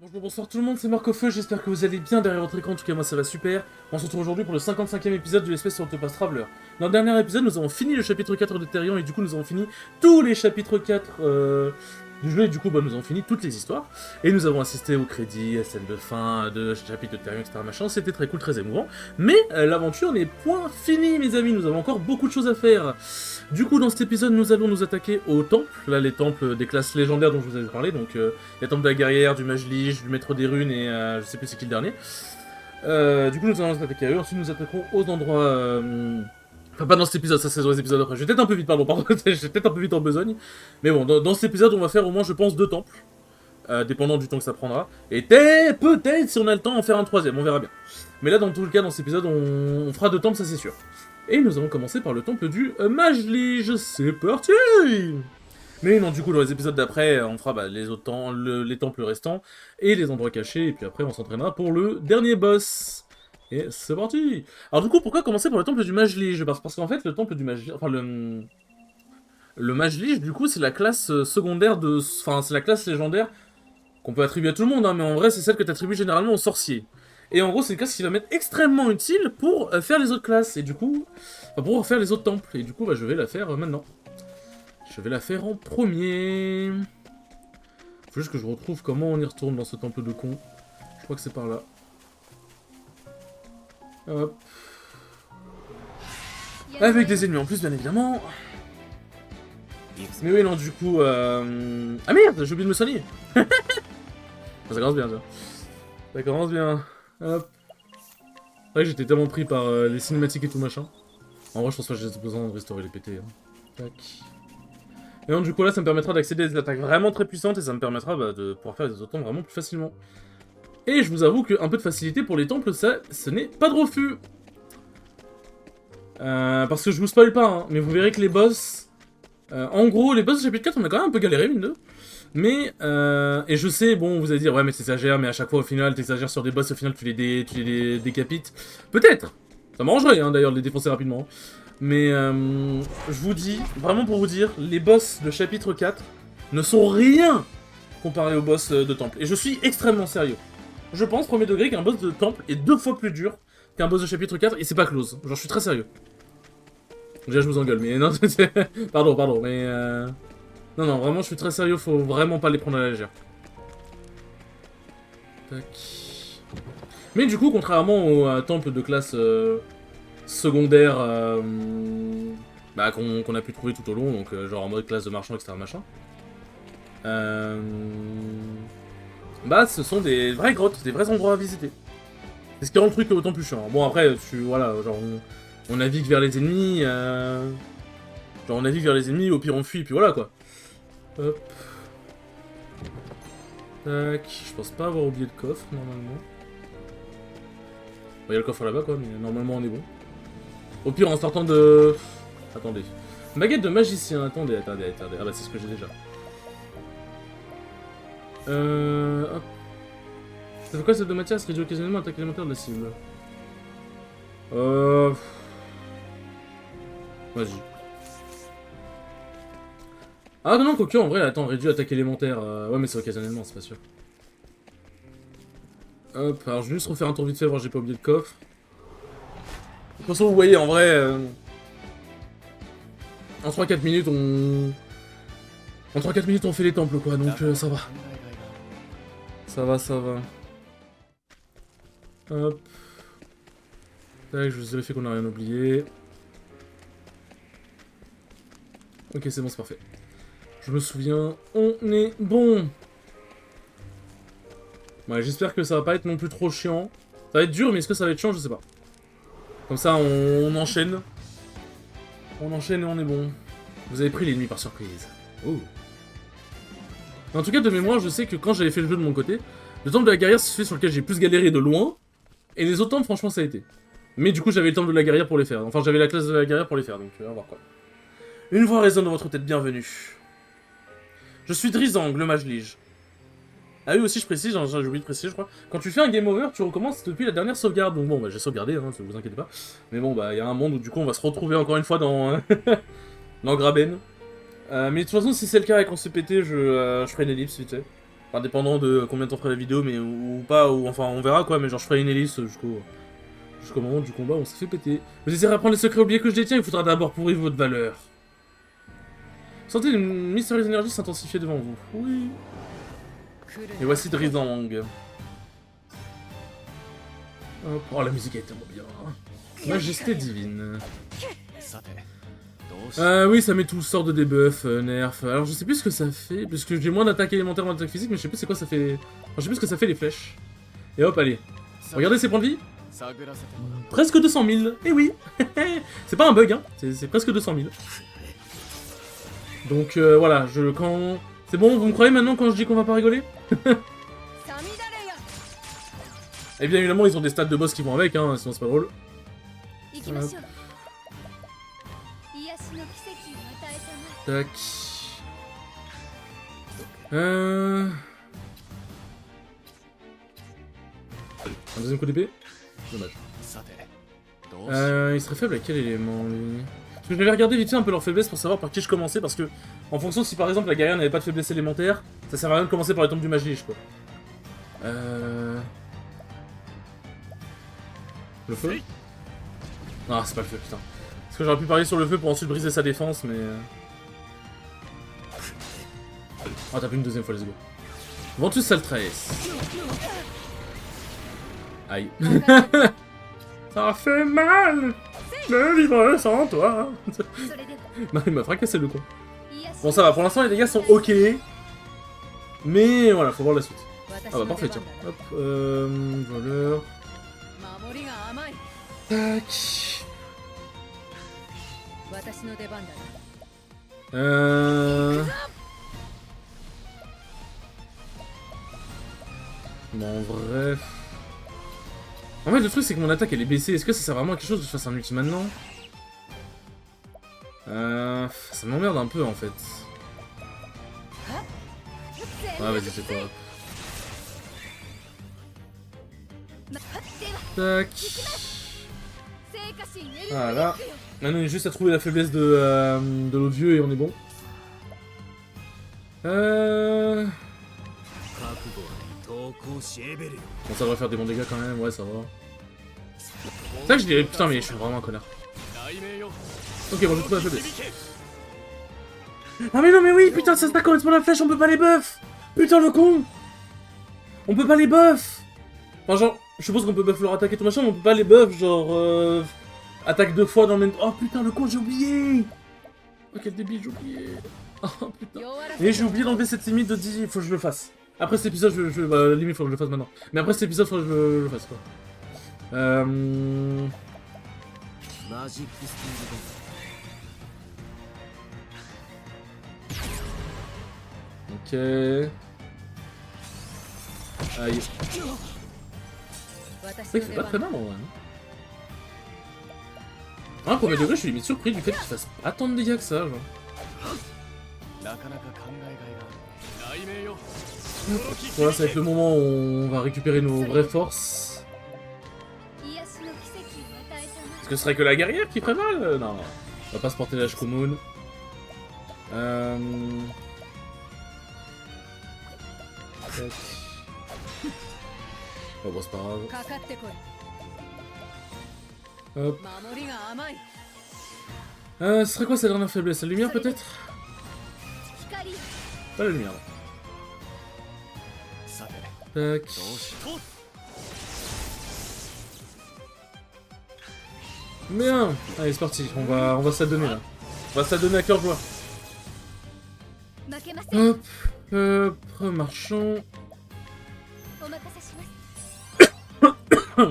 Bonjour, bonsoir tout le monde, c'est Marc Feu, j'espère que vous allez bien derrière votre écran, en tout cas moi ça va super. On se retrouve aujourd'hui pour le 55e épisode de l'espèce sur Octopath Traveler. Dans le dernier épisode, nous avons fini le chapitre 4 de Therion et du coup nous avons fini tous les chapitres 4 du jeu et du coup nous avons fini toutes les histoires. Et nous avons assisté au crédit, à scène de fin, de chapitre de Therion, etc. machin, c'était très cool, très émouvant. Mais l'aventure n'est point finie mes amis, nous avons encore beaucoup de choses à faire. Du coup dans cet épisode nous allons nous attaquer aux temples, là les temples des classes légendaires dont je vous avais parlé, donc les temples de la guerrière, du mage liche, du maître des runes et je sais plus c'est qui le dernier. Du coup nous allons nous attaquer à eux, ensuite nous attaquerons aux endroits... Enfin pas dans cet épisode, ça c'est dans les épisodes après. Je vais peut-être un peu vite, pardon, je vais peut-être un peu vite en besogne. Mais bon, dans cet épisode on va faire au moins je pense 2 temples. Dépendant du temps que ça prendra. Et peut-être si on a le temps en faire un troisième, on verra bien. Mais là dans tout le cas dans cet épisode on fera 2 temples, ça c'est sûr. Et nous allons commencer par le temple du mage liche, c'est parti. Mais non, du coup, dans les épisodes d'après, on fera les autres les temples restants et les endroits cachés, et puis après, on s'entraînera pour le dernier boss. Et c'est parti. Alors du coup, pourquoi commencer par le temple du mage liche? Parce qu'en fait, le temple du mage liche, enfin le mage liche, du coup, c'est la classe secondaire de... Enfin, c'est la classe légendaire qu'on peut attribuer à tout le monde, hein, mais en vrai, c'est celle que tu attribues généralement aux sorciers. Et en gros, c'est une classe qui va m'être extrêmement utile pour faire les autres classes, et du coup... Enfin, pour faire les autres temples, et du coup, je vais la faire maintenant. Je vais la faire en premier. Faut juste que je retrouve comment on y retourne dans ce temple de con. Je crois que c'est par là. Hop. Avec des ennemis en plus, bien évidemment. Mais oui, non, du coup... Ah merde, j'ai oublié de me soigner. Ça commence bien, ça. Ça commence bien. Hop. C'est vrai que j'étais tellement pris par les cinématiques et tout machin. En vrai, je pense pas que j'ai besoin de restaurer les PT. Hein. Tac. Et donc du coup là ça me permettra d'accéder à des attaques vraiment très puissantes et ça me permettra de pouvoir faire des autres temples vraiment plus facilement. Et je vous avoue qu'un peu de facilité pour les temples, ça, ce n'est pas de refus. Parce que je vous spoil pas, hein, mais vous verrez que les boss... en gros, les boss de chapitre 4, on a quand même un peu galéré, mine de. Mais, et je sais, bon, vous allez dire, ouais mais t'exagères, mais à chaque fois au final, t'exagères sur des boss, au final tu les décapites. Peut-être. Ça m'arrangerait hein, d'ailleurs de les défoncer rapidement. Mais je vous dis, vraiment pour vous dire, les boss de chapitre 4 ne sont rien comparé aux boss de temple. Et je suis extrêmement sérieux. Je pense, premier degré, qu'un boss de temple est 2 fois plus dur qu'un boss de chapitre 4 et c'est pas close. Genre, je suis très sérieux. Déjà, je vous engueule, mais non, pardon, mais non, vraiment, je suis très sérieux, faut vraiment pas les prendre à la légère. Tac. Mais du coup, contrairement au temple de classe... secondaire qu'on a pu trouver tout au long, donc genre en mode classe de marchand, etc. machin. Ce sont des vraies grottes, des vrais endroits à visiter. C'est ce qui rend le truc autant plus chiant. Bon après, voilà, genre on navigue vers les ennemis, genre on navigue vers les ennemis, au pire on fuit, puis voilà quoi. Hop. Tac, je pense pas avoir oublié le coffre normalement. Il y a le coffre là-bas quoi, mais normalement on est bon. Au pire, en sortant de... Attendez. Baguette de magicien. Attendez. Ah bah c'est ce que j'ai déjà. Hop. Ça fait quoi cette de Mathias? Réduit occasionnellement l'attaque élémentaire de la cible. Vas-y. Ah non, quoique, en vrai, attends, réduit attaque élémentaire. Ouais, mais c'est occasionnellement, c'est pas sûr. Hop, alors je vais juste refaire un tour vite fait, voir j'ai pas oublié le coffre. De toute façon, vous voyez, en vrai... En 3-4 minutes, En 3-4 minutes, on fait les temples, quoi, donc ça va. Ça va. Hop. Tac, je vous vérifie qu'on a rien oublié. Ok, c'est bon, c'est parfait. Je me souviens, on est bon. Ouais, j'espère que ça va pas être non plus trop chiant. Ça va être dur, mais est-ce que ça va être chiant, je sais pas. Comme ça, on enchaîne. On enchaîne et on est bon. Vous avez pris l'ennemi par surprise. Oh. En tout cas, de mémoire, je sais que quand j'avais fait le jeu de mon côté, le temple de la guerrière, c'est celui sur lequel j'ai plus galéré de loin. Et les autres temples, franchement, ça a été. Mais du coup, j'avais le temple de la guerrière pour les faire. Enfin, j'avais la classe de la guerrière pour les faire, donc on va voir quoi. Une voix résonne dans votre tête, bienvenue. Je suis Drizang, le mage liche. Ah oui, aussi, je précise, j'ai oublié de préciser, je crois. Quand tu fais un game over, tu recommences depuis la dernière sauvegarde. Donc bon, j'ai sauvegardé, hein, vous inquiétez pas. Mais bon, il y a un monde où du coup, on va se retrouver encore une fois dans... dans Graben. Mais de toute façon, si c'est le cas et qu'on s'est pété, je ferai une ellipse vite fait. Enfin, dépendant de combien de temps ferait la vidéo, mais ou pas, ou enfin on verra quoi, mais genre je ferai une hélice jusqu'au moment du combat où on s'est fait péter. Vous désirez apprendre les secrets oubliés que je détiens, il faudra d'abord pourrir votre valeur. Sentez une mystérieuse énergie s'intensifier devant vous. Oui. Et voici Drizang. Hop. Oh, la musique est tellement bien. Majesté divine. Oui, ça met tout sort de debuff, nerf. Alors je sais plus ce que ça fait, parce que j'ai moins d'attaque élémentaire en attaque physique, mais je sais plus c'est quoi ça fait. Enfin, je sais plus ce que ça fait les flèches. Et hop, allez. Regardez ses points de vie. Presque 200 000. Eh oui. C'est pas un bug, hein. C'est presque 200 000. Donc voilà, quand... C'est bon, vous me croyez maintenant quand je dis qu'on va pas rigoler? Et bien évidemment, ils ont des stats de boss qui vont avec, hein, sinon c'est pas drôle. Tac. Un deuxième coup d'épée? Dommage. Il serait faible à quel élément, lui? Parce que je vais regarder vite fait un peu leur faiblesse pour savoir par qui je commençais, parce que, en fonction si par exemple la guerrière n'avait pas de faiblesse élémentaire, ça sert à rien de commencer par les tombes du mage-liche, quoi. Le feu? Ah, c'est pas le feu, putain. Parce que j'aurais pu parier sur le feu pour ensuite briser sa défense, mais... Ah, t'as plus une deuxième fois, let's go. Ventus Saltrace. Aïe. Ça fait mal de vivre sans toi. Non, il m'a fracassé le con. Bon, ça va, pour l'instant les dégâts sont ok. Mais voilà, faut voir la suite. Ah bah parfait, tiens. Hop, voleur. Tac. Bon, bref. En fait, le truc, c'est que mon attaque, elle est baissée. Est-ce que ça sert vraiment à quelque chose que je fasse un ulti maintenant? Ça m'emmerde un peu, en fait. Ah, vas-y, c'est pas... Tac. Voilà. Maintenant, il y a juste à trouver la faiblesse de l'autre vieux et on est bon. Bon, ça devrait faire des bons dégâts quand même, ouais, ça va. C'est ça que je dirais, putain, mais je suis vraiment un connard. Ok, bon, j'ai trouvé la faiblesse. Ah, mais non, mais oui, putain, ça se passe correspond à la flèche, on peut pas les buff! Putain, le con! On peut pas les buff! Enfin, genre, je suppose qu'on peut buff leur attaque et tout machin, mais on peut pas les buff, genre, attaque 2 fois dans le même... Oh putain, le con, j'ai oublié! Oh, quel débile, j'ai oublié! Oh putain. Et j'ai oublié d'enlever cette limite de 10, faut que je le fasse. Après cet épisode, bah, limite, faut que je le fasse maintenant. Mais après cet épisode, faut que je le fasse, quoi. Ok. Aïe. C'est vrai qu'il fait pas très mal en vrai. Ah, premier degré, je suis limite surpris du fait qu'il fasse pas tant de dégâts que ça, genre. Voilà, ça va être le moment où on va récupérer nos vraies forces. Est-ce que ce serait que la guerrière qui ferait mal? Non, on va pas se porter la Shkumun. Tac. Oh bon, c'est pas grave. Hop. Ce serait quoi sa dernière faiblesse? La lumière peut-être? Pas la lumière. Tac. Bien. Allez, c'est parti. On va s'adonner là. On va s'adonner à cœur joie. Hop. Marchons. Tant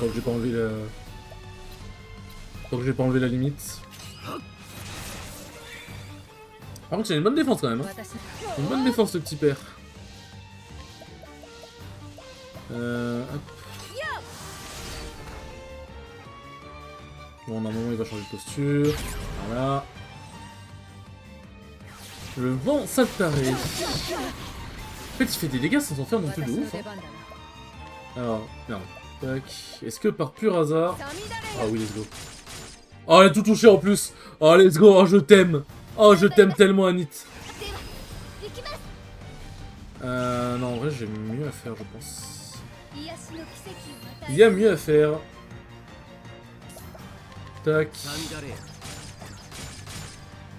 que j'ai pas enlevé la... Tant que j'ai pas enlevé la limite. Par contre, il a une bonne défense quand même. Hein. Une bonne défense, le petit père. Hop. Bon, normalement, il va changer de posture. Voilà. Le vent Saltaré. En fait, il fait des dégâts sans en faire non plus de ouf. Hein. Alors, merde. Tac. Est-ce que par pur hasard... Ah oui, let's go. Oh, elle a tout touché en plus. Oh, let's go. Oh, je t'aime. Oh, je t'aime tellement, Anit. Non, en vrai, j'ai mieux à faire, je pense. Il y a mieux à faire. Tac.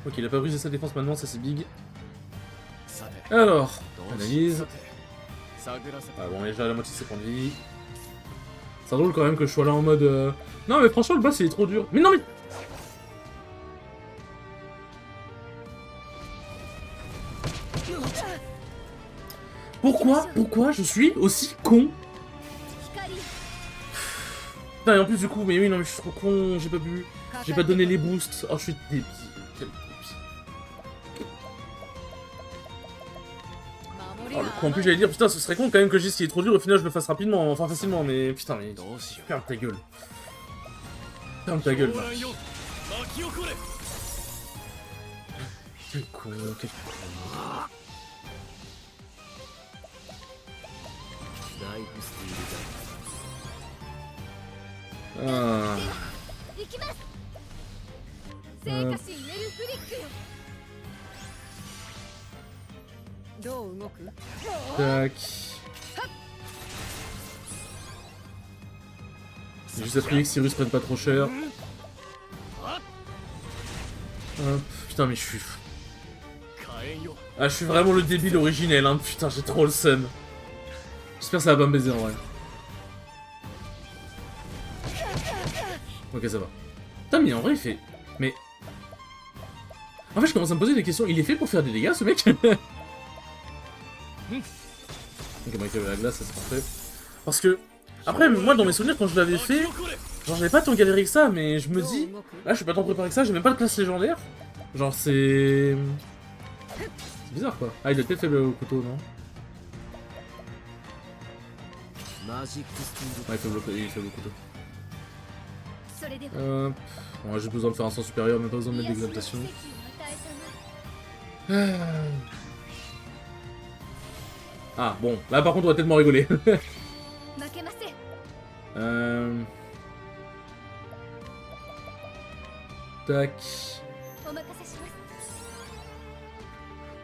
Ok, il a pas brisé sa défense maintenant, ça c'est big. Alors, analyse. Ah bon, il a déjà la moitié de ses points de vie. C'est drôle quand même que je sois là en mode... Non mais franchement, le boss il est trop dur. Mais non mais... Pourquoi je suis aussi con? Putain, et en plus du coup, mais oui, non mais je suis trop con, j'ai pas bu. J'ai pas donné les boosts. Oh, je suis débile. Quel débile. Oh, le coup, en plus j'allais dire, putain, ce serait con quand même que je dise qu'il est trop dur, au final je le fasse rapidement, enfin facilement, mais putain, mais... Ferme ta gueule. Ferme ta gueule, Marc. Quel con, quel con. Ah. Tac. J'ai juste à prier que Cyrus prenne pas trop cher. Hop. Putain, mais je suis... Ah, je suis vraiment le débile originel, hein. Putain, j'ai trop le seum. J'espère que ça va pas me baiser en vrai. Ok, ça va. Putain, mais en vrai, il fait... Mais... En fait, je commence à me poser des questions. Il est fait pour faire des dégâts, ce mec? Ok, bon, il avait la glace, ça c'est parfait. Parce que... Après, moi, dans mes souvenirs, quand je l'avais fait... Genre, j'avais pas tant galéré que ça, mais je me dis... Là, je suis pas tant préparé que ça, j'ai même pas de classe légendaire. Genre, c'est... C'est bizarre, quoi. Ah, il a peut-être fait le couteau, non? Ouais, il fait le couteau. Ouais, j'ai besoin de faire un sang supérieur, même pas besoin de mettre d'exaltation. Ah, bon. Là, par contre, on va tellement rigoler. Tac.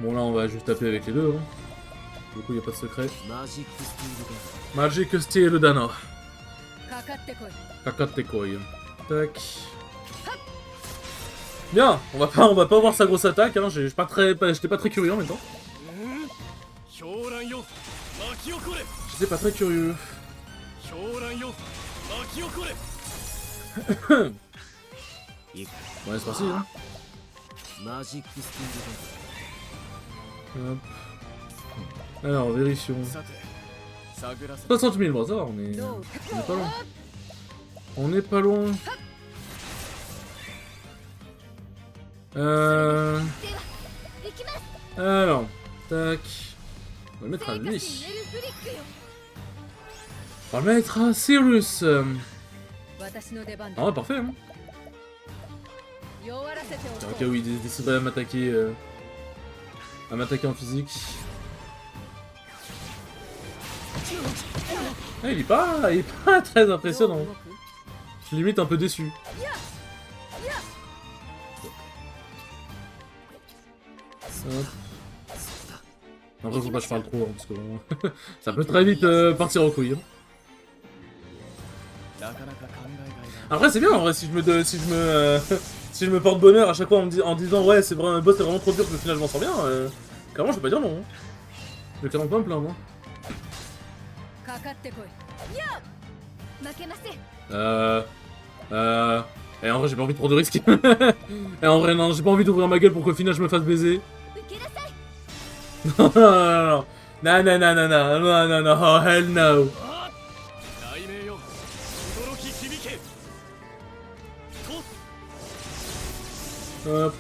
Bon, là, on va juste taper avec les deux. Hein. Du coup, il n'y a pas de secret. Magic Steel Dana. Kakate koi. Tac. Bien, on va pas voir sa grosse attaque, hein. J'étais pas très curieux en même temps. J'étais pas très curieux. Ouais, c'est parti, hein. Hop. Alors, vérifions. 60 000, bon, ça va, on est pas loin. On est pas loin. Alors, tac. On va le mettre à lui. On va le mettre à Cyrus. Ah ouais, parfait, hein. Ok, oui, il déciderait à m'attaquer en physique. Ah, il est pas très impressionnant. Je suis limite un peu déçu. Hop. Après, faut pas que je parle trop, hein, parce que bon, ça peut très vite partir en couille. Hein. Après, c'est bien en vrai si je me porte bonheur à chaque fois en disant ouais, c'est vraiment un boss, c'est vraiment trop dur que le final je m'en sors bien. Clairement, je vais pas dire non. Hein. Je vais clairement pas me plaindre. Hein. Et en vrai, j'ai pas envie de prendre de risques. Et en vrai, non, j'ai pas envie d'ouvrir ma gueule pour qu'au final je me fasse baiser. Non, non, non, non, non, non, non, non, non, non, oh hell no. Hop.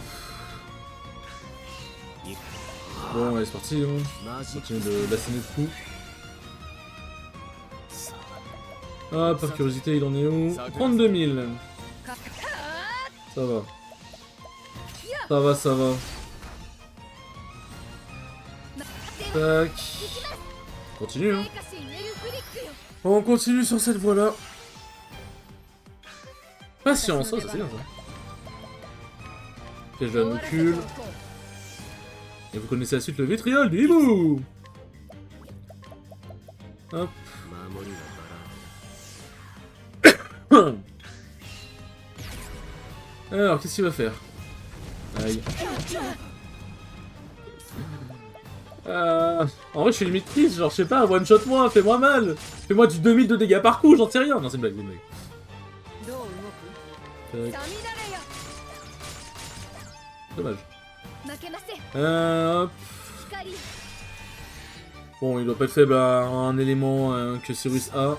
Bon, allez, c'est parti, hein. On continue de l'asséner de coups. Hop, par curiosité, il en est où? 32 000. Ça va. Ça va, ça va. Tac. Continue, hein. On continue sur cette voie-là. Patience, ça c'est bien ça. Piège de la nocule. Et vous connaissez la suite, le vitriol du hibou. Hop. 守りは Alors, qu'est-ce qu'il va faire? Aïe. En vrai, je suis limite triste, genre, je sais pas, one-shot moi, fais-moi mal! Fais-moi du 2000 de dégâts par coup, j'en sais rien! Non, c'est une blague, c'est une blague. Tac. Dommage. Hop. Bon, il doit pas être faible à un élément que Cyrus a.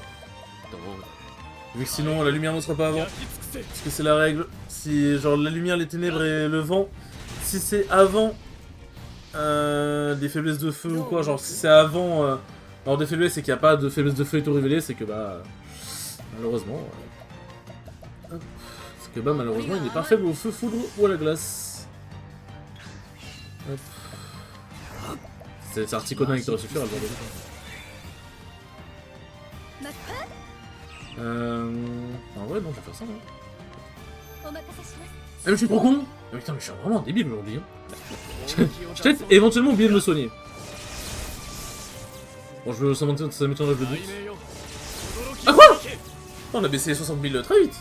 Vu que sinon, la lumière ne sera pas avant. Parce que c'est la règle. Si, genre, la lumière, les ténèbres et le vent, si c'est avant des faiblesses de feu ou quoi, genre, si c'est avant alors des faiblesses et qu'il n'y a pas de faiblesse de feu et tout révélé, c'est que, bah, malheureusement... hop. C'est que, bah, malheureusement, il n'est pas faible au feu, foudre ou à la glace. Hop. C'est Articonin qui t'aurait suffi à le voir en vrai, non, je vais faire ça, non. Ah, mais je suis trop con! Ah, putain, mais je suis vraiment débile aujourd'hui. Hein. Je vais peut-être éventuellement oublier de me soigner. Bon, ça m'étonnerait de le doute. Ah, quoi? Oh, on a baissé les 60 000 très vite!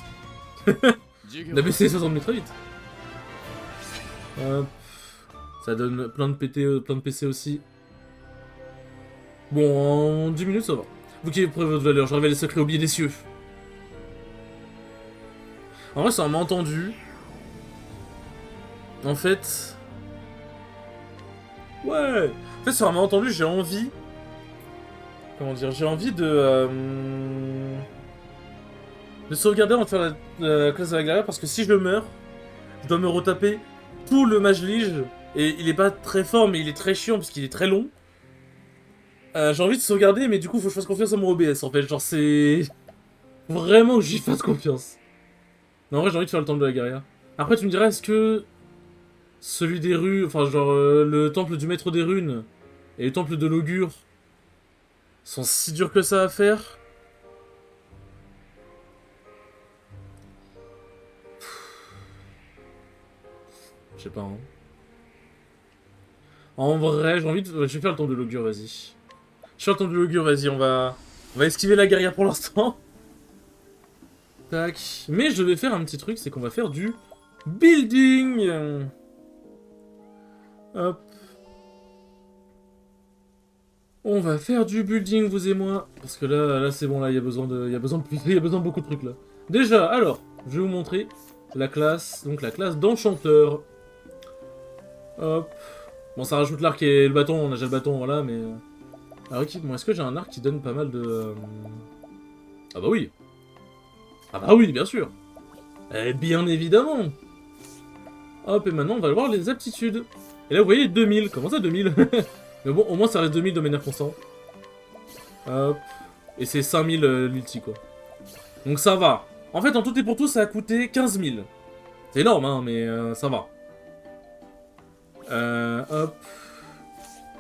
On a baissé les 60 000 très vite. Ça donne plein de PT, plein de PC aussi. Bon, en 10 minutes, ça va. Vous qui avez pris votre valeur, je révèle les secrets oubliés des cieux. En vrai, ça m'a entendu. En fait... Ouais. En fait, ça m'a entendu, j'ai envie... Comment dire? J'ai envie de sauvegarder avant de faire la classe de la guerrière, parce que si je meurs, je dois me retaper tout le mage lige. Et il est pas très fort, mais il est très chiant, parce qu'il est très long. J'ai envie de sauvegarder, mais du coup, faut que je fasse confiance à mon OBS, en fait. Genre, c'est... Vraiment que j'y fasse confiance. Non, en vrai, j'ai envie de faire le temple de la guerrière. Après, tu me diras, est-ce que... Celui des runes, enfin, genre, le temple du maître des runes et le temple de l'augure sont si durs que ça à faire? Je sais pas, hein. En vrai, j'ai envie de... Je vais faire le temple de l'augure, vas-y. Je fais le temple de l'augure, vas-y, on va esquiver la guerrière pour l'instant. Tac. Mais je vais faire un petit truc, c'est qu'on va faire du building. Hop. On va faire du building, vous et moi. Parce que là c'est bon, là, il y a besoin de beaucoup de trucs, là. Déjà, alors, je vais vous montrer la classe, donc la classe d'enchanteur. Hop. Bon, ça rajoute l'arc et le bâton, on a déjà le bâton, voilà, mais... Alors, ok, bon, est-ce que j'ai un arc qui donne pas mal de... Ah bah oui. Ah bah oui, bien sûr. Eh bien évidemment. Hop, et maintenant, on va voir les aptitudes. Et là, vous voyez, 2000. Comment ça, 2000? Mais bon, au moins, ça reste 2000 de manière constante. Hop. Et c'est 5000 l'ulti, quoi. Donc ça va. En fait, en tout et pour tout, ça a coûté 15 000. C'est énorme, hein, mais ça va. Hop.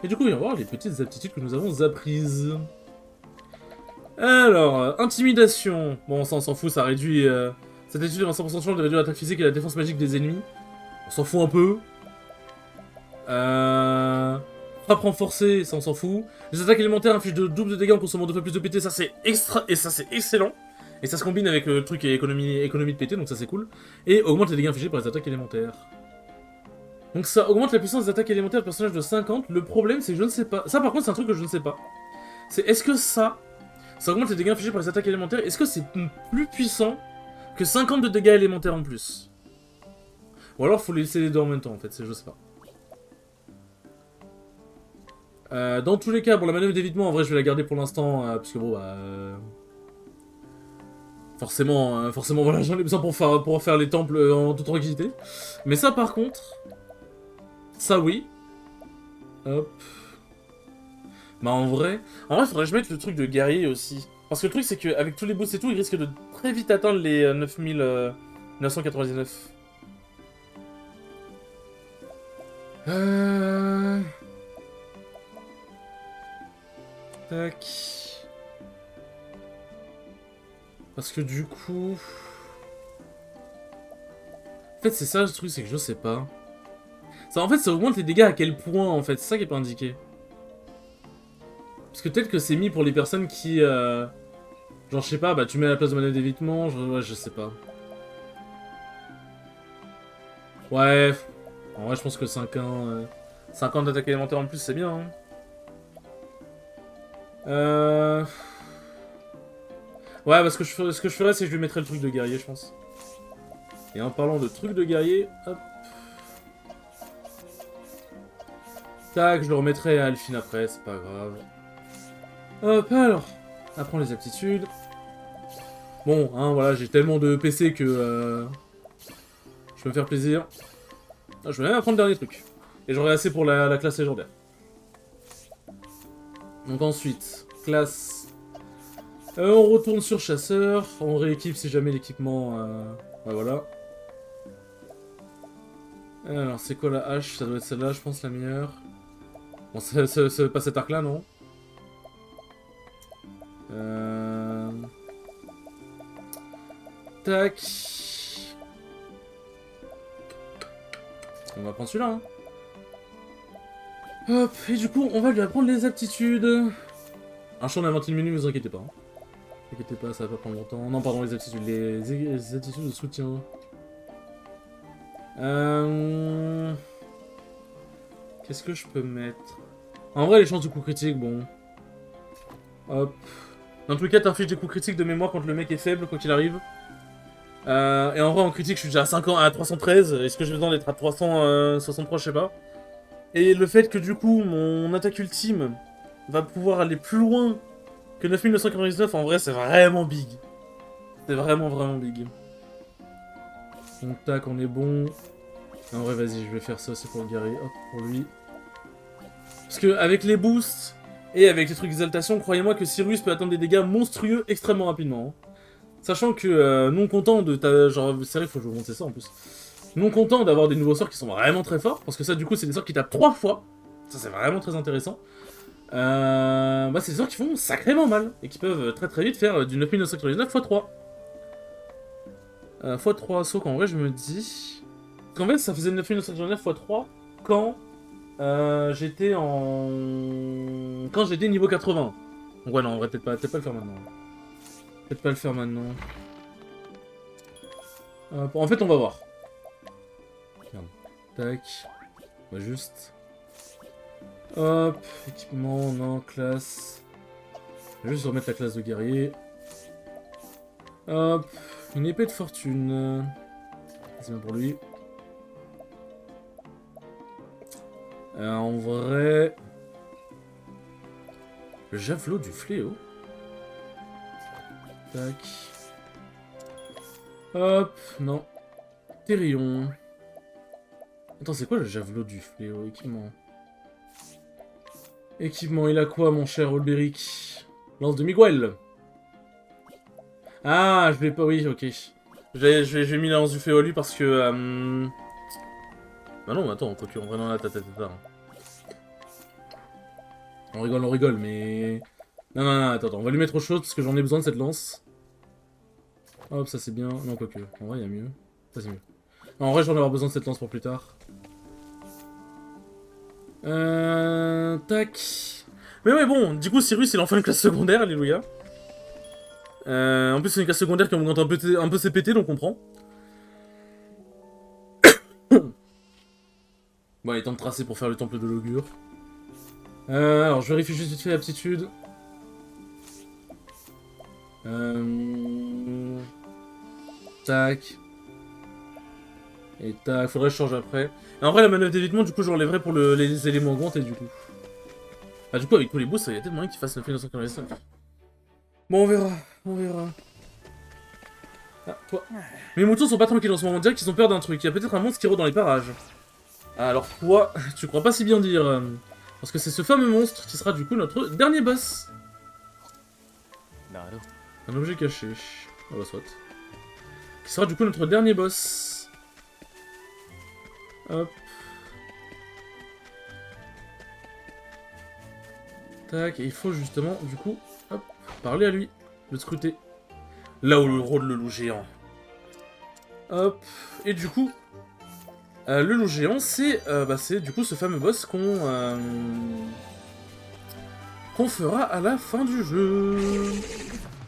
Et du coup, on va voir les petites aptitudes que nous avons apprises. Alors, intimidation. Bon, ça, on s'en fout, ça réduit... Cette étude a 100% de chance de réduire l'attaque physique et la défense magique des ennemis. On s'en fout un peu. Frappe renforcée, ça on s'en fout. Les attaques élémentaires infligent de double de dégâts en consommant 2 fois plus de PT, ça c'est extra... Et ça c'est excellent. Et ça se combine avec le truc et économie de PT, donc ça c'est cool. Et augmente les dégâts infligés par les attaques élémentaires. Donc ça augmente la puissance des attaques élémentaires du personnage de 50. Le problème c'est que je ne sais pas... Ça par contre c'est un truc que je ne sais pas. C'est est-ce que ça augmente les dégâts infligés par les attaques élémentaires? Est-ce que c'est plus puissant que 50 de dégâts élémentaires en plus? Ou alors faut les laisser les deux en même temps en fait, je sais pas. Dans tous les cas, bon la manœuvre d'évitement en vrai je vais la garder pour l'instant, parce que bon bah... Forcément voilà, j'en ai besoin pour faire les temples en toute tranquillité. Mais ça par contre... Ça oui. Hop. Bah en vrai faudrait que je mette le truc de guerrier aussi. Parce que le truc c'est qu'avec tous les boosts et tout, il risque de très vite atteindre les 9999. Tac. Parce que du coup... En fait c'est ça le truc, c'est que je sais pas. Ça, en fait ça augmente les dégâts à quel point en fait, c'est ça qui est pas indiqué. Parce que peut-être que c'est mis pour les personnes qui... Genre, je sais pas, bah tu mets à la place de manœuvre d'évitement, ouais, je sais pas. Ouais, en vrai, je pense que 5-1... 50 d'attaque élémentaire en plus, c'est bien, hein. Ouais, bah ce que je ferais, c'est que je lui mettrais le truc de guerrier, je pense. Et en parlant de truc de guerrier, hop. Tac, je le remettrai à Alphine après, c'est pas grave. Hop, alors. Apprends les aptitudes. Bon, hein, voilà, j'ai tellement de PC que... je peux me faire plaisir. Ah, je vais même apprendre le dernier truc. Et j'aurai assez pour la classe légendaire. Donc ensuite, classe... on retourne sur chasseur, on rééquipe si jamais l'équipement... Ouais, voilà. Alors, c'est quoi la hache? Ça doit être celle-là, je pense, la meilleure. Bon, c'est pas cet arc-là, non? Tac. On va prendre celui-là, hein. Hop, et du coup, on va lui apprendre les aptitudes. Un champ d'inventer le menu, ne vous inquiétez pas. Hein. Ne vous inquiétez pas, ça va pas prendre longtemps. Non, pardon, les aptitudes. Les aptitudes de soutien. Qu'est-ce que je peux mettre? En vrai, les chances de coup critique, bon. Hop. Dans tous les cas, t'infliges des coups critiques de mémoire quand le mec est faible, quoi qu'il arrive. Et en vrai, en critique, je suis déjà à 5 ans, à 313. Est-ce que j'ai besoin d'être à 363, je sais pas. Et le fait que du coup, mon attaque ultime va pouvoir aller plus loin que 9999, en vrai, c'est vraiment big. C'est vraiment, vraiment big. Donc tac, on est bon. En vrai, vas-y, je vais faire ça aussi pour le guerrier. Hop, pour lui. Parce que avec les boosts et avec les trucs d'exaltation, croyez-moi que Sirius peut atteindre des dégâts monstrueux extrêmement rapidement. Hein. Sachant que, non content de ta... Genre, c'est vrai, faut que je vous montre ça en plus. Non content d'avoir des nouveaux sorts qui sont vraiment très forts, parce que ça, du coup, c'est des sorts qui tapent 3 fois. Ça, c'est vraiment très intéressant. Bah, c'est des sorts qui font sacrément mal, et qui peuvent très très vite faire du 9999 x 3. x 3, sauf qu'en vrai, je me dis... Qu'en fait, ça faisait 9999 x 3 quand j'étais en... Quand j'étais niveau 80. Donc ouais, non, on va peut-être pas le faire maintenant. Peut-être pas le faire maintenant. En fait, on va voir. Regarde. Tac. On va juste... Hop. Équipement, non, classe. Je vais juste remettre la classe de guerrier. Hop. Une épée de fortune. C'est bien pour lui. En vrai... Le javelot du fléau. Tac. Hop, non. Thérion. Attends, c'est quoi le javelot du fléau? Équipement. Équipement, il a quoi, mon cher Olberic? Lance de Miguel. Ah, je l'ai pas... Oui, ok. J'ai mis la lance du fléau à lui parce que... Bah non, attends, quoi en vrai, non, là, on rigole, mais... Non, non, non, attends, on va lui mettre autre chose parce que j'en ai besoin de cette lance. Hop, ça c'est bien. Non, quoique. En vrai, il y a mieux. Ça c'est mieux. Non, en vrai, j'en ai avoir besoin de cette lance pour plus tard. Tac. Mais ouais, bon, du coup, Sirius, il a enfin une classe secondaire, alléluia. En plus, c'est une classe secondaire qui augmente un peu ses PT, donc on prend. Bon, il est temps de tracer pour faire le temple de l'augure. Alors, je vérifie juste vite fait l'aptitude. Tac. Et tac, faudrait que je change après. Et en vrai, la manœuvre d'évitement, du coup, je relèverai pour les éléments augmentés, du coup. Ah, du coup, avec tous les boosts, il y a peut-être moyen qu'il fasse 9999. Bon, on verra, on verra. Ah, toi. Mes moutons sont pas tranquilles en ce moment, on dirait qu'ils ont peur d'un truc. Il y a peut-être un monstre qui rôde dans les parages. Alors, toi, tu crois pas si bien dire. Parce que c'est ce fameux monstre qui sera, du coup, notre dernier boss. Un objet caché. Ah bah, soit. Qui sera, du coup, notre dernier boss. Hop. Tac, et il faut justement, du coup, hop, parler à lui, le scruter. Là où le rôde le loup géant. Hop, et du coup, le loup géant, c'est du coup ce fameux boss qu'on qu'on fera à la fin du jeu.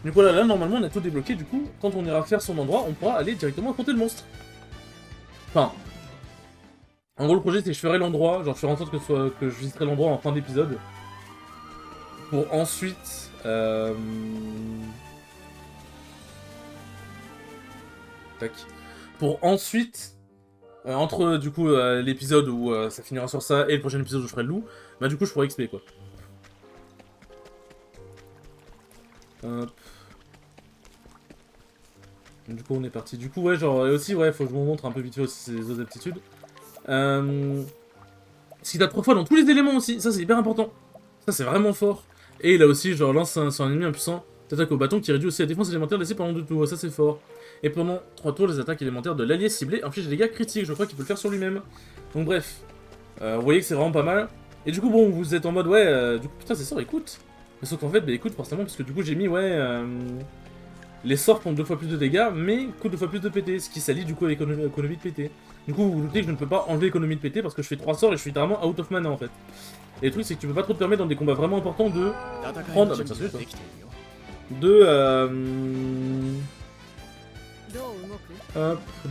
Du coup là, normalement on a tout débloqué, du coup quand on ira faire son endroit, on pourra aller directement affronter le monstre. Enfin, en gros le projet c'est que je ferai l'endroit, genre je ferai en sorte que je visiterai l'endroit en fin d'épisode. Pour ensuite... Tac. Pour ensuite... entre du coup l'épisode où ça finira sur ça et le prochain épisode où je ferai le loup, bah du coup je pourrai XP quoi. Hop. Du coup on est parti. Du coup ouais genre et aussi ouais faut que je vous montre un peu vite fait aussi ces autres aptitudes. Ce qui t'a 3 fois dans tous les éléments aussi, ça c'est hyper important. Ça c'est vraiment fort. Et il a aussi genre lance sur un ennemi impuissant, t'attaques au bâton qui réduit aussi la défense élémentaire laissée pendant 2 tours, ça c'est fort. Et pendant 3 tours les attaques élémentaires de l'allié ciblé infligent des dégâts critiques, je crois qu'il peut le faire sur lui-même. Donc bref, vous voyez que c'est vraiment pas mal. Et du coup bon vous êtes en mode ouais, du coup putain c'est sort écoute. Mais sauf qu'en fait bah écoute forcément parce que du coup j'ai mis ouais... les sorts font 2 fois plus de dégâts, mais coûtent 2 fois plus de PT, ce qui s'allie du coup avec l'économie de PT. Du coup, vous vous doutez que je ne peux pas enlever l'économie de PT parce que je fais 3 sorts et je suis littéralement out of mana en fait. Et le truc, c'est que tu peux pas trop te permettre dans des combats vraiment importants de prendre. Ah bah ça se fait,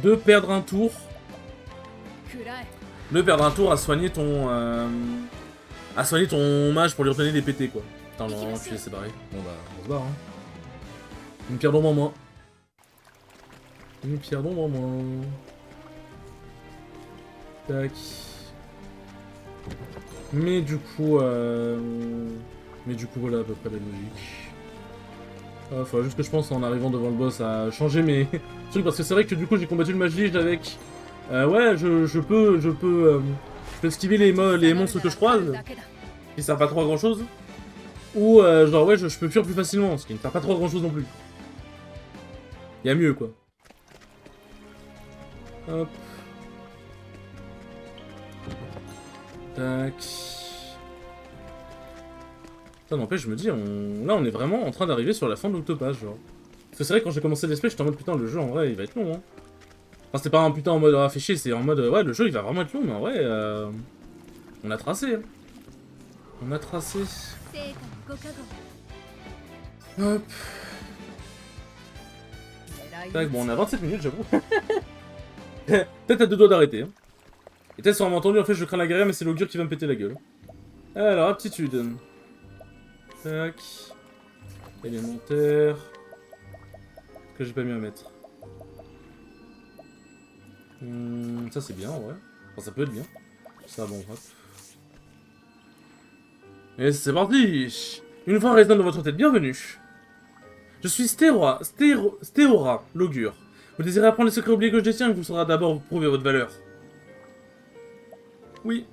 de perdre un tour. De perdre un tour à soigner ton. À soigner ton mage pour lui redonner des PT quoi. Putain, l'enculé c'est barré. Bon bah, on se barre hein. Une pierre d'ombre en moins. Une pierre d'ombre en moins. Tac. Mais du coup, voilà à peu près la logique. Ah, faudra juste que je pense en arrivant devant le boss à changer mes trucs parce que c'est vrai que du coup j'ai combattu le mage lige avec. Ouais, je peux esquiver les monstres que je croise. Qui servent pas trop à grand chose. Ou genre ouais, je peux fuir plus facilement, ce qui ne sert pas trop à grand chose non plus. Y'a mieux quoi. Hop. Tac. Ça n'empêche, je me dis, là on est vraiment en train d'arriver sur la fin de l'Octopass, genre. Parce que c'est vrai, quand j'ai commencé l'espèce, j'étais en mode putain, le jeu en vrai il va être long, hein. Enfin, c'était pas un putain en mode ah, fait chier, c'est en mode ouais, le jeu il va vraiment être long, mais en vrai, on a tracé, hein. On a tracé. Hop. Tac, bon, on a 27 minutes, j'avoue. Peut-être à 2 doigts d'arrêter, hein. Et peut-être sûrement entendu, en fait, je crains la guerre, mais c'est l'augure qui va me péter la gueule. Alors, aptitude. Tac. Élémentaire. Que j'ai pas mis à mettre. Ça, c'est bien, ouais. Enfin, ça peut être bien. Ça, bon, hop. Et c'est parti. Une fois résonne dans votre tête, bienvenue. Je suis Stéora, l'augure. Vous désirez apprendre les secrets oubliés que je détiens et vous saurez d'abord prouver votre valeur. Oui.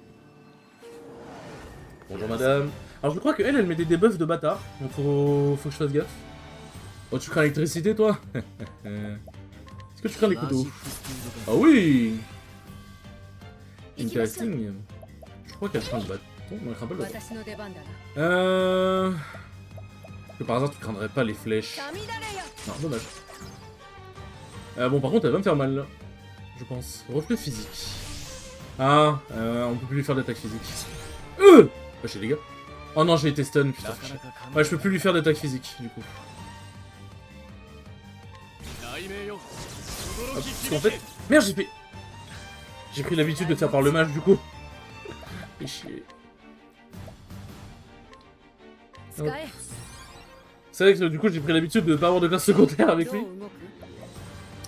Bonjour madame. Alors je crois qu'elle, elle met des debuffs de bâtard. Donc faut que je fasse gaffe. Oh, tu crains l'électricité toi? Est-ce que tu crains les couteaux? Ah oui. Interesting. Je crois qu'elle craint le bâton. Non, elle craint pas le bâton. Que par hasard tu craindrais pas les flèches. Non, dommage. Bon par contre elle va me faire mal là. Je pense. Reflet physique. Ah, on peut plus lui faire d'attaque physique. Bah chez les gars. Oh non, j'ai été stun, putain. Ouais, je peux plus lui faire d'attaque physique, du coup. Hop, parce qu'en fait... Merde, j'ai pris l'habitude de faire par le mage, du coup. Et chier. Hop. C'est vrai que du coup, j'ai pris l'habitude de pas avoir de classe secondaire avec lui.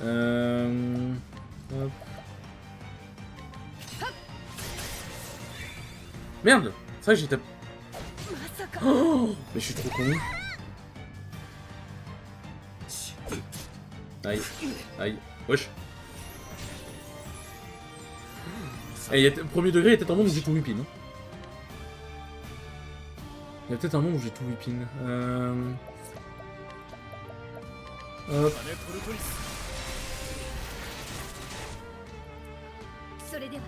Hop. Merde! C'est vrai que j'étais... Oh, mais je suis trop con. Aïe. Aïe. Wesh. Et premier degré, il y a peut-être un monde où j'ai tout whippin. Hein. Il y a peut-être un monde où j'ai tout whippin. Hop.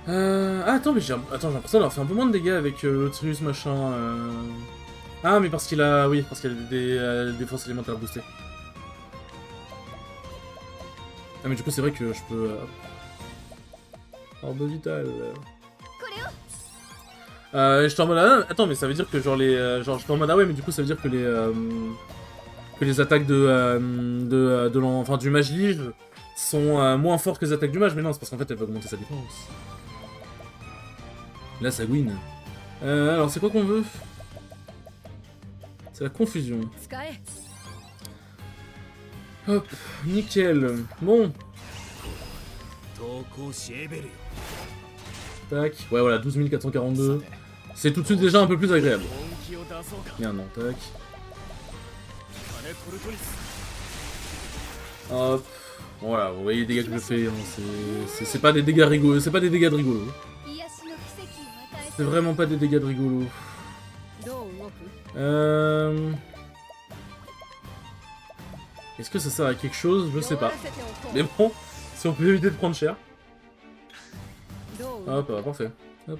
Ah, attends, mais j'ai l'impression d'avoir fait un peu moins de dégâts avec l'Otrius machin. Ah, mais parce qu'il a... Oui, parce qu'il a des défenses élémentaires boostées. Ah, mais du coup, c'est vrai que je peux... Orbe vital. J'étais en mode ah, attends, mais ça veut dire que genre les genre j'étais en mode ah ouais, mais du coup ça veut dire que les attaques enfin du mage lige sont moins fortes que les attaques du mage, mais non, c'est parce qu'en fait elle va augmenter sa défense. Là ça win. Alors c'est quoi qu'on veut? C'est la confusion. Hop, nickel. Bon. Tac. Ouais, voilà, 12 442. C'est tout de suite déjà un peu plus agréable. Merde, non, tac. Hop. Voilà, vous voyez les dégâts que je fais. Hein, c'est pas des dégâts rigolos. C'est pas des dégâts de rigolo. C'est vraiment pas des dégâts de rigolo. Est-ce que ça sert à quelque chose? Je sais pas. Mais bon, si on peut éviter de prendre cher. Hop, parfait. Hop.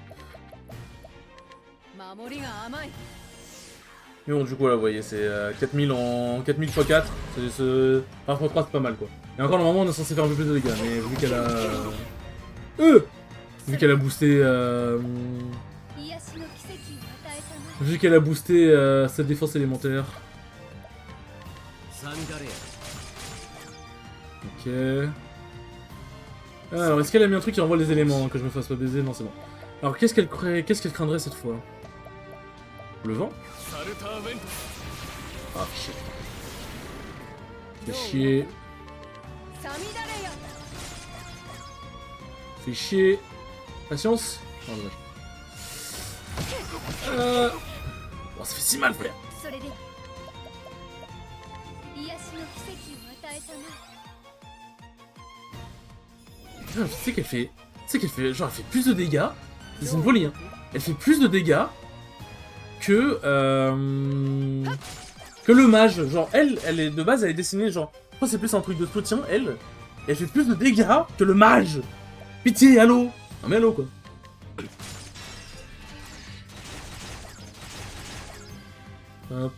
Et bon, du coup, là, vous voyez, c'est 4000 x 4. Enfin, x 3, c'est pas mal, quoi. Et encore, normalement, on est censé faire un peu plus de dégâts, mais vu qu'elle a... vu qu'elle a boosté... Vu qu'elle a boosté sa défense élémentaire. Ok. Alors, est-ce qu'elle a mis un truc qui envoie les éléments, hein, que je me fasse pas baiser? Non, c'est bon. Alors, qu'est-ce qu'elle craindrait cette fois? Le vent? Ah, shit. Fait chier. Fait chier. Patience. Oh, dommage. Oh, ça fait si mal, frère. Putain, tu sais qu'elle fait... Genre, elle fait plus de dégâts. C'est une folie, hein. Elle fait plus de dégâts que le mage. Genre, elle est de base, elle est dessinée, genre... Je crois que c'est plus un truc de soutien, elle fait plus de dégâts que le mage. Pitié, allô. Non mais allô, quoi. Hop.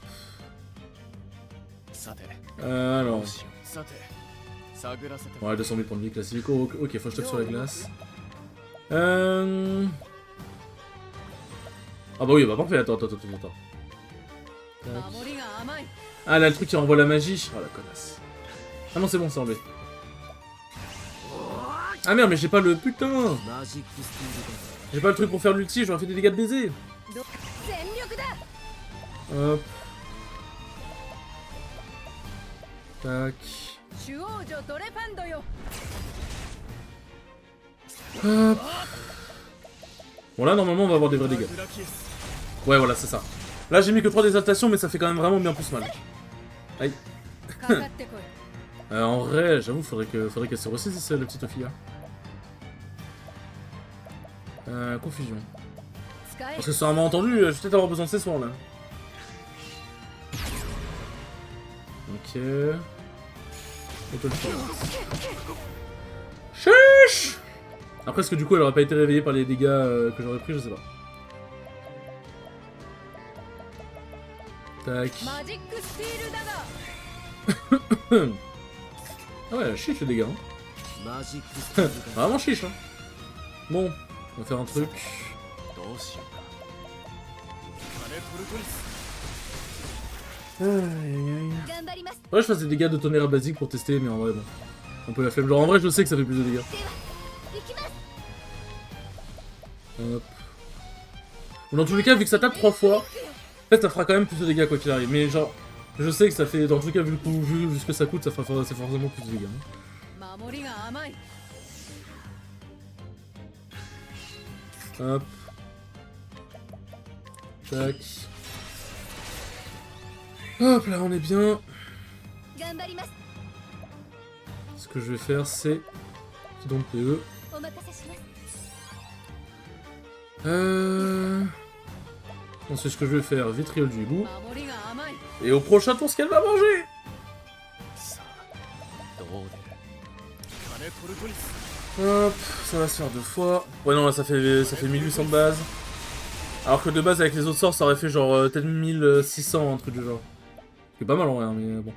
Alors... Ouais, 200 000 points de vie classique. Oh, ok, faut que je tape sur la glace. Ah bah oui, bah parfait, attends. Tac. Ah là, le truc qui renvoie la magie. Oh la connasse. Ah non, c'est bon, c'est enlevé. Ah merde, mais j'ai pas le... Putain. J'ai pas le truc pour faire l'ulti, j'aurais fait des dégâts de baiser. Hop. Tac. Hop. Bon là normalement on va avoir des vrais dégâts. Ouais voilà c'est ça. Là j'ai mis que 3 désaltations mais ça fait quand même vraiment bien plus mal. Aïe. En vrai j'avoue faudrait qu'elle se ressaisisse la petite Ophilia. Confusion. Parce que sur un malentendu, je vais peut-être avoir besoin de ces soins là. Ok. Chuch. Après, est-ce que du coup elle aurait pas été réveillée par les dégâts que j'aurais pris, je sais pas. Tac. Ah ouais, chiche le dégât. Hein. Vraiment chiche. Hein. Bon, on va faire un truc. Ouais, je fasse des dégâts de tonnerre basique pour tester, mais en vrai, bon. Un peu la flemme. Genre, en vrai, je sais que ça fait plus de dégâts. Hop. Bon, dans tous les cas, vu que ça tape 3 fois, en fait, ça fera quand même plus de dégâts quoi qu'il arrive. Mais genre, je sais que ça fait, dans tous les cas, vu ce que ça coûte, ça fera forcément plus de dégâts. Hein. Hop. Tac. Hop, là, on est bien. Ce que je vais faire, c'est... donc PE. Ensuite, ce que je vais faire, vitriol du hibou. Et au prochain tour, ce qu'elle va manger. Hop, ça va se faire 2 fois. Ouais, non, là, ça fait 1800 de base. Alors que de base, avec les autres sorts, ça aurait fait genre peut-être 1600, un truc du genre. C'est pas mal en vrai, mais bon.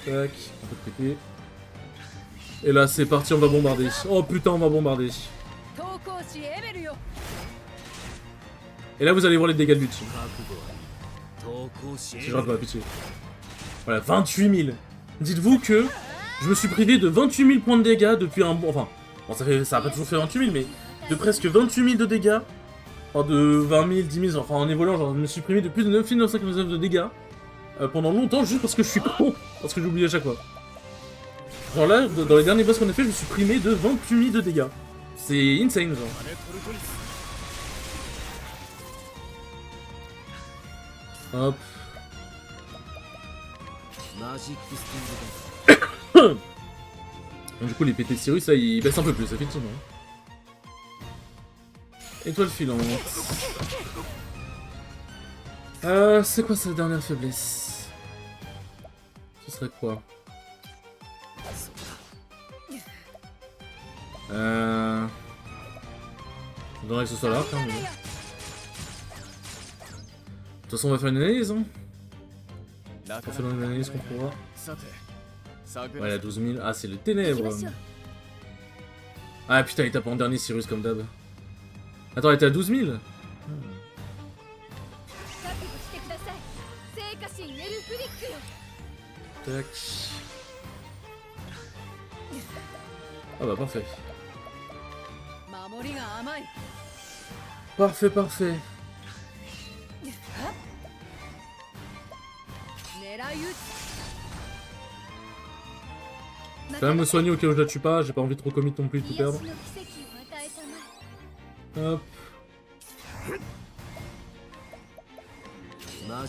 Tac, on peut péter. Et là, c'est parti, on va bombarder. Oh putain, on va bombarder. Et là, vous allez voir les dégâts de l'ultime. Si je rate pas, pitié. Voilà, 28 000. Dites-vous que je me suis privé de 28 000 points de dégâts depuis un bon... Enfin, bon, ça a pas toujours fait 28 000, mais de presque 28 000 de dégâts. Enfin, de 20 000, 10 000, enfin en évoluant, genre, je me suis privé de plus de 9 999 de dégâts. Pendant longtemps, juste parce que je suis con. Parce que j'oublie à chaque fois. Genre là, dans les derniers boss qu'on a fait, je me suis primé de 28 000 de dégâts. C'est insane, genre. Hop. Du coup, les PT de Cyrus, ça, ils baissent un peu plus, effectivement. Étoile filante. C'est quoi sa dernière faiblesse? Ce serait quoi? J'aimerais que ce soit là, quand même. De toute façon, on va faire une analyse, hein. On va faire une analyse qu'on pourra. Voilà, 12 000. Ah, c'est le ténèbre. Ah putain, il tape en dernier Cyrus comme d'hab. Attends, elle était à 12 000 Tac. Ah bah parfait. Parfait, parfait. Je vais quand même me soigner au cas où je la tue pas, j'ai pas envie de trop commit non plus de tout perdre. Hop. Ah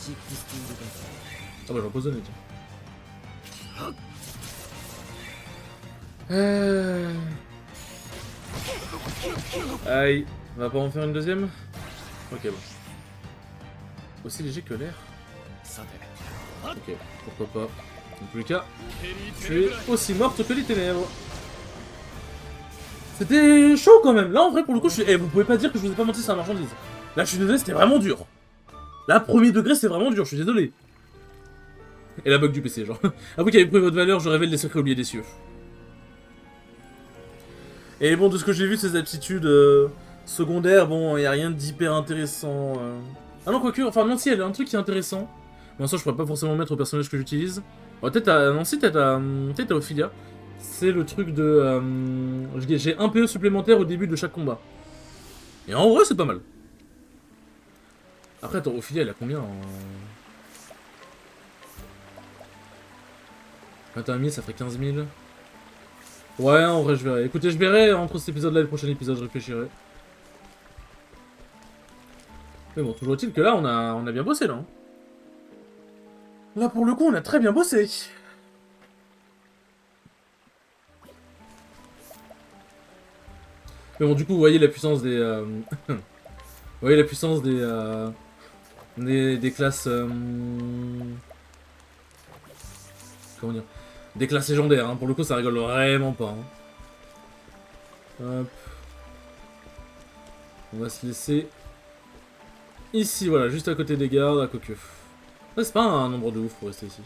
bah j'en pose donner, tiens. Aïe, on va pas en faire une deuxième? Ok bon. Aussi léger que l'air. Ok, pourquoi pas. Dans tous les cas, tu es aussi morte que les ténèbres. C'était chaud quand même. Là en vrai pour le coup, vous pouvez pas dire que je vous ai pas menti sur la marchandise. Là je suis désolé, c'était vraiment dur. Là premier degré c'était vraiment dur, je suis désolé. Et la bug du PC genre. À vous qui avez pris votre valeur, je révèle les secrets oubliés des cieux. Et bon, de ce que j'ai vu, ces aptitudes secondaires, bon, il n'y a rien d'hyper intéressant. Ah non, quoique, enfin, non, si, elle a un truc qui est intéressant. Bon, ça, je pourrais pas forcément le mettre au personnage que j'utilise. Bon, peut-être à... Non, si, peut-être à Ophilia. C'est le truc de... J'ai un PE supplémentaire au début de chaque combat. Et en vrai, c'est pas mal. Après, attends, Ophilia, elle a combien en... 21 000, ça ferait 15 000. Ouais, en vrai, je verrai. Écoutez, je verrai entre cet épisode-là et le prochain épisode, je réfléchirai. Mais bon, toujours est-il que là, on a bien bossé, là. Hein. Là, pour le coup, on a très bien bossé. Mais bon, du coup, vous voyez la puissance des... vous voyez la puissance des classes... Comment dire? Des classes légendaires, hein. Pour le coup, ça rigole vraiment pas. Hein. Hop. On va se laisser... Ici, voilà, juste à côté des gardes, à quoique. Ouais, c'est pas un nombre de ouf pour rester ici.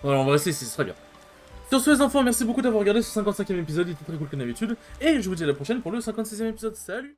Voilà, on va rester ici, ce serait bien. Sur ce, les enfants, merci beaucoup d'avoir regardé ce 55e épisode, il était très cool comme d'habitude. Et je vous dis à la prochaine pour le 56e épisode. Salut!